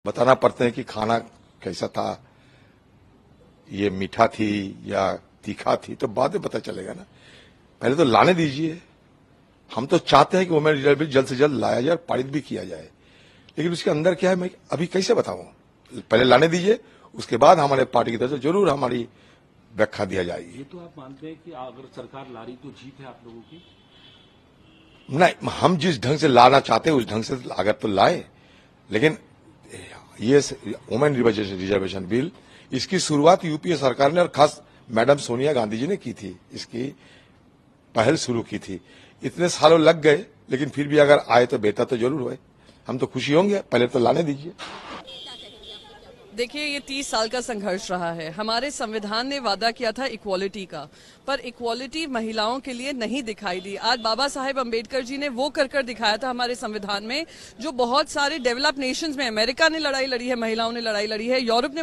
बताना पड़ते हैं कि खाना कैसा था, ये मीठा थी या तीखा थी, तो बाद में पता चलेगा ना। पहले तो लाने दीजिए। हम तो चाहते हैं कि वुमेन लीडर बिल जल्द से जल्द लाया जाए और पारित भी किया जाए, लेकिन उसके अंदर क्या है मैं अभी कैसे बताऊं। पहले लाने दीजिए, उसके बाद हमारे पार्टी की तरफ से जरूर हमारी व्याख्या दिया जाएगी। ये तो आप मानते हैं कि अगर सरकार ला रही तो जीत है आप लोगों की? नहीं, हम जिस ढंग से लाना चाहते हैं उस ढंग से अगर तो लाए, लेकिन ये वुमेन रिजर्वेशन बिल, इसकी शुरुआत यूपीए सरकार ने और खास मैडम सोनिया गांधी जी ने की थी। इसकी पहल शुरू की थी। इतने सालों लग गए, लेकिन फिर भी अगर आए तो बेहतर तो जरूर हुए। हम तो खुशी होंगे, पहले तो लाने दीजिए। देखिए, ये 30 साल का संघर्ष रहा है। हमारे संविधान ने वादा किया था इक्वालिटी का, पर इक्वालिटी महिलाओं के लिए नहीं दिखाई दी। आज बाबा साहेब अम्बेडकर जी ने वो कर दिखाया था हमारे संविधान में, जो बहुत सारे डेवलप नेशंस में, अमेरिका ने लड़ाई लड़ी है, महिलाओं ने लड़ाई लड़ी है, यूरोप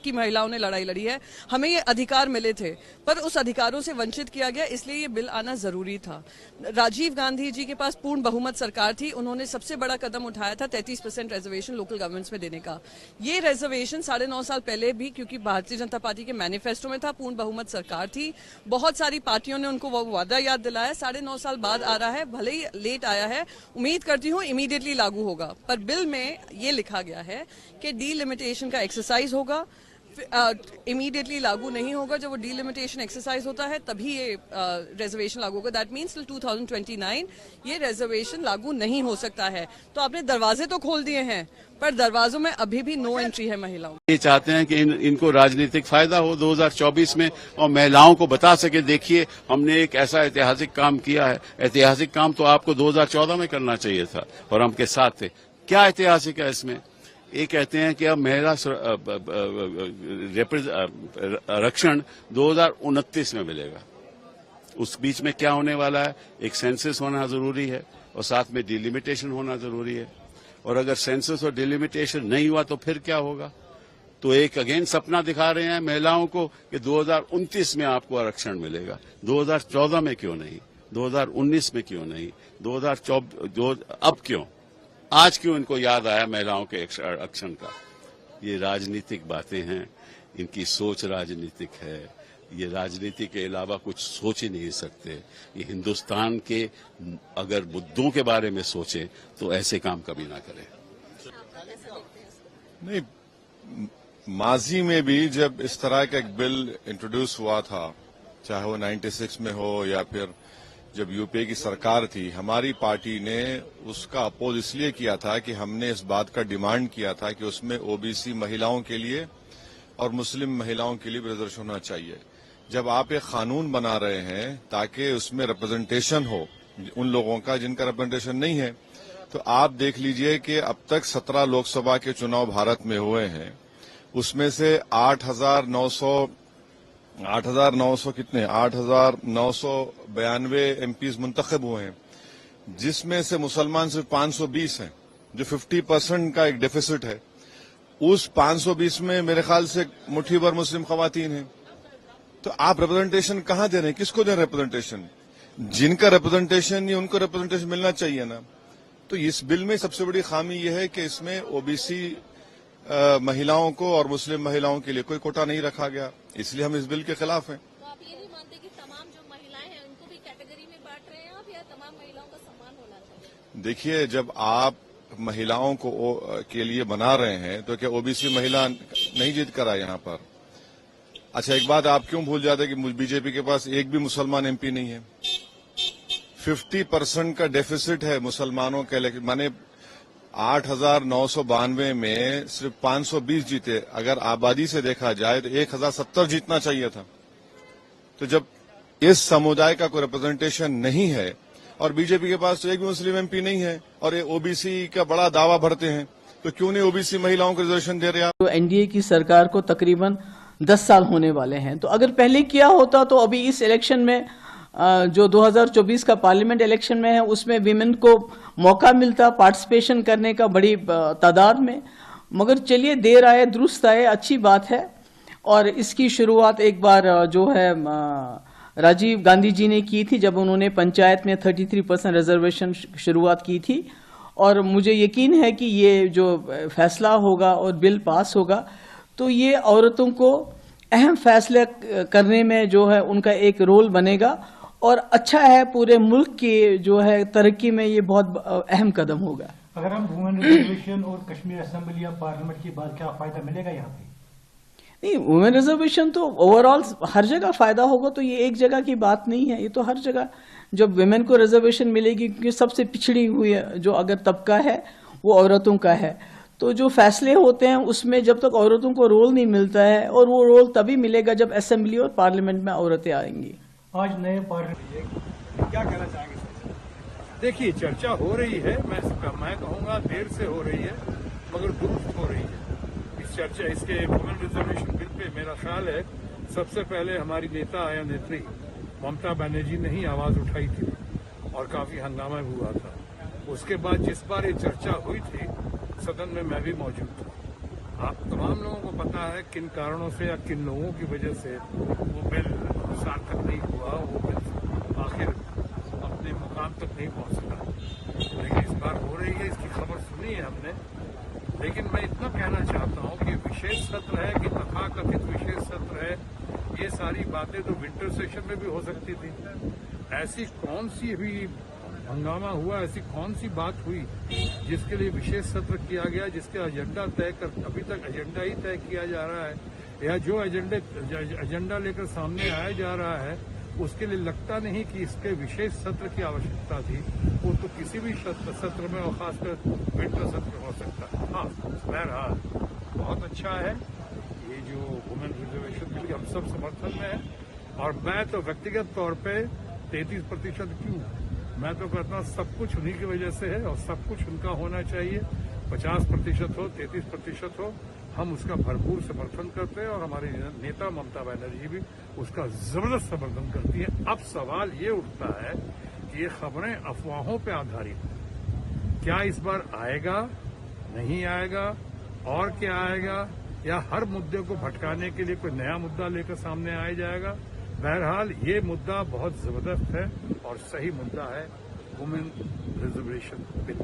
की महिलाओं ने लड़ाई लड़ी है। हमें ये अधिकार मिले थे, पर उस अधिकारों से वंचित किया गया, इसलिए ये बिल आना जरूरी था। राजीव गांधी जी के पास पूर्ण बहुमत सरकार थी, उन्होंने सबसे बड़ा कदम उठाया था 33% रिजर्वेशन लोकल गवर्नमेंट्स में देने का। ये रिजर्वेशन 9.5 साल पहले भी, क्योंकि भारतीय जनता पार्टी के मैनिफेस्टो में था, पूर्ण बहुमत सरकार थी, बहुत सारी पार्टियों ने उनको वो वादा याद दिलाया। 9.5 साल बाद आ रहा है, भले ही लेट आया है, उम्मीद करती हूँ इमीडिएटली लागू होगा। पर बिल में ये लिखा गया है कि डीलिमिटेशन का एक्सरसाइज होगा, इमीडिएटली लागू नहीं होगा। जब वो डीलिमिटेशन एक्सरसाइज होता है तभी ये रिजर्वेशन लागू होगा। दैट मीन्स टिल 2029 ये रिजर्वेशन लागू नहीं हो सकता है। तो आपने दरवाजे तो खोल दिए हैं, पर दरवाजों में अभी भी नो एंट्री है महिलाओं। ये चाहते हैं कि इनको राजनीतिक फायदा हो 2024 में, और महिलाओं को बता सके देखिए हमने एक ऐसा ऐतिहासिक काम किया है। ऐतिहासिक काम तो आपको 2014 में करना चाहिए था और हम के साथ थे। क्या ऐतिहासिक है इसमें? ये कहते हैं कि अब महिला आरक्षण 2029 में मिलेगा। उस बीच में क्या होने वाला है? एक सेंसस होना जरूरी है और साथ में डिलिमिटेशन होना जरूरी है। और अगर सेंसस और डिलिमिटेशन नहीं हुआ तो फिर क्या होगा? तो एक अगेन सपना दिखा रहे हैं महिलाओं को कि 2029 में आपको आरक्षण मिलेगा। 2014 में क्यों नहीं? 2019 में क्यों नहीं? 2024 अब क्यों? आज क्यों इनको याद आया महिलाओं के आरक्षण का? ये राजनीतिक बातें हैं, इनकी सोच राजनीतिक है। ये राजनीति के अलावा कुछ सोच ही नहीं सकते। ये हिंदुस्तान के अगर मुद्दों के बारे में सोचें तो ऐसे काम कभी ना करें। नहीं, माजी में भी जब इस तरह का एक बिल इंट्रोड्यूस हुआ था, चाहे वो 96 में हो या फिर जब यूपीए की सरकार थी, हमारी पार्टी ने उसका अपोज इसलिए किया था कि हमने इस बात का डिमांड किया था कि उसमें ओबीसी महिलाओं के लिए और मुस्लिम महिलाओं के लिए रिजर्वेशन होना चाहिए। जब आप एक कानून बना रहे हैं ताकि उसमें रिप्रेजेंटेशन हो उन लोगों का जिनका रिप्रेजेंटेशन नहीं है, तो आप देख लीजिए कि अब तक 17 लोकसभा के चुनाव भारत में हुए हैं, उसमें से 8,992 एमपीज मुंतखब हुए हैं, जिसमें से मुसलमान सिर्फ 520 हैं, जो 50% का एक डेफिसिट है। उस 520 में मेरे ख्याल से मुट्ठी भर मुस्लिम खवातीन हैं। तो आप रिप्रेजेंटेशन कहां दे रहे हैं? किसको दे रहे हैं रिप्रेजेंटेशन? जिनका रिप्रेजेंटेशन नहीं उनको रिप्रेजेंटेशन मिलना चाहिए ना। तो इस बिल में सबसे बड़ी खामी यह है कि इसमें ओबीसी महिलाओं को और मुस्लिम महिलाओं के लिए कोई कोटा नहीं रखा गया, इसलिए हम इस बिल के खिलाफ हैं। तो आप ये नहीं मानते कि तमाम जो महिलाएं हैं उनको भी कैटेगरी में बांट रहे हैं आप, या तमाम महिलाओं का सम्मान होना चाहिए? देखिए, जब आप महिलाओं को के लिए बना रहे हैं तो क्या ओबीसी महिला नहीं जीत कर आए यहाँ पर? अच्छा, एक बात आप क्यों भूल जाते कि बीजेपी के पास एक भी मुसलमान एमपी नहीं है। 50% का डेफिसिट है मुसलमानों के लिए। माने 8,992 में सिर्फ 520 जीते। अगर आबादी से देखा जाए तो 1,070 जीतना चाहिए था। तो जब इस समुदाय का कोई रिप्रेजेंटेशन नहीं है और बीजेपी के पास तो एक भी मुस्लिम एमपी नहीं है और ये ओबीसी का बड़ा दावा भरते हैं, तो क्यों नहीं ओबीसी महिलाओं को रिजर्वेशन दे रहे आप? तो एनडीए की सरकार को तकरीबन 10 साल होने वाले हैं, तो अगर पहले किया होता तो अभी इस इलेक्शन में जो 2024 का पार्लियामेंट इलेक्शन में है उसमें विमेन को मौका मिलता पार्टिसिपेशन करने का बड़ी तादाद में। मगर चलिए, देर आए दुरुस्त आए, अच्छी बात है। और इसकी शुरुआत एक बार जो है राजीव गांधी जी ने की थी, जब उन्होंने पंचायत में 33% रिजर्वेशन शुरुआत की थी। और मुझे यकीन है कि ये जो फैसला होगा और बिल पास होगा तो ये औरतों को अहम फैसले करने में जो है उनका एक रोल बनेगा और अच्छा है, पूरे मुल्क की जो है तरक्की में ये बहुत अहम कदम होगा। अगर हम वुमेन रिजर्वेशन और कश्मीर असेंबली या पार्लियामेंट की बात, क्या फायदा मिलेगा यहाँ पे? नहीं, वुमेन रिजर्वेशन तो ओवरऑल हर जगह फायदा होगा, तो ये एक जगह की बात नहीं है, ये तो हर जगह जब वुमेन को रिजर्वेशन मिलेगी, क्योंकि सबसे पिछड़ी हुई जो अगर तबका है वो औरतों का है, तो जो फैसले होते हैं उसमें जब तक औरतों को रोल नहीं मिलता है, और वो रोल तभी मिलेगा जब असेंबली और पार्लियामेंट में औरतें आएंगी। आज नए पार्लियामेंट क्या कहना चाहेंगे? देखिए, चर्चा हो रही है, मैं कहूँगा देर से हो रही है मगर दुरुस्त हो रही है। इस चर्चा इसके वुमेन रिजर्वेशन बिल पे मेरा ख्याल है सबसे पहले हमारी नेता या नेत्री ममता बनर्जी ने ही आवाज उठाई थी और काफी हंगामा भी हुआ था। उसके बाद जिस बार ये चर्चा हुई थी सदन में मैं भी मौजूद था। आप तमाम लोगों को पता है किन कारणों से या किन लोगों की वजह से वो बिल सार्थक नहीं हुआ, वो बिल आखिर अपने मुकाम तक नहीं पहुंच सका। लेकिन इस बार हो रही है, इसकी खबर सुनी है हमने। लेकिन मैं इतना कहना चाहता हूं कि विशेष सत्र है कि तथाकथित विशेष सत्र है, ये सारी बातें तो विंटर सेशन में भी हो सकती थी। ऐसी कौन सी भी हंगामा हुआ, ऐसी कौन सी बात हुई जिसके लिए विशेष सत्र किया गया, जिसका एजेंडा तय कर अभी तक एजेंडा ही तय किया जा रहा है, या जो एजेंडा लेकर सामने आया जा रहा है उसके लिए लगता नहीं कि इसके विशेष सत्र की आवश्यकता थी। वो तो किसी भी सत्र में और खासकर विंटर सत्र में हो सकता है। हाँ, बहरहाल बहुत अच्छा है ये जो वुमेन रिजर्वेशन बिल, हम सब समर्थन में है। और मैं तो व्यक्तिगत तौर पे 33% क्यों, मैं तो कहता हूँ सब कुछ उन्हीं की वजह से है और सब कुछ उनका होना चाहिए। 50% हो, 33% हो, हम उसका भरपूर समर्थन करते हैं और हमारी नेता ममता बनर्जी भी उसका जबरदस्त समर्थन करती है। अब सवाल ये उठता है कि ये खबरें अफवाहों पे आधारित हैं। क्या इस बार आएगा, नहीं आएगा, और क्या आएगा, या हर मुद्दे को भटकाने के लिए कोई नया मुद्दा लेकर सामने आ जाएगा? बहरहाल ये मुद्दा बहुत जबरदस्त है और सही मुद्दा है वुमेन रिजर्वेशन बिल।